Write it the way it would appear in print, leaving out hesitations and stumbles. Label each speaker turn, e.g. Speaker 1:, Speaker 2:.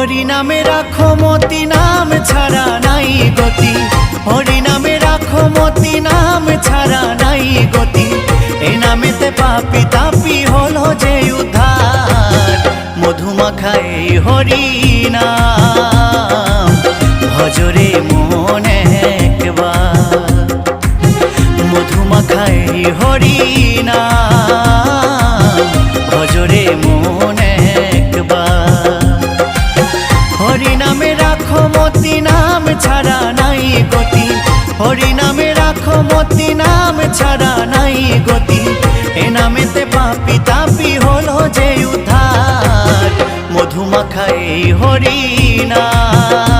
Speaker 1: হরি নামে রাখো মতি, নাম ছাড়া নাই গতি। হরি নামে রাখো মতি, নাম ছাড়া নাই গতি। এই নামেতে পাপি তাপি হলো যে উদ্ধার। মধুমাখাই হরি নাম, ভজরে মনে একবার। মধুমাখাই হরি নাম, ভজরে মনে একবার। হরি নামে রাখো মতি, নাম ছাড়া নাই গতি। হরি নামে রাখো মতি, নাম ছাড়া নাই গতি। এ নামেতে পাপি তাপি হলো যে উদ্ধার। মধুমাখাই হরি নাম।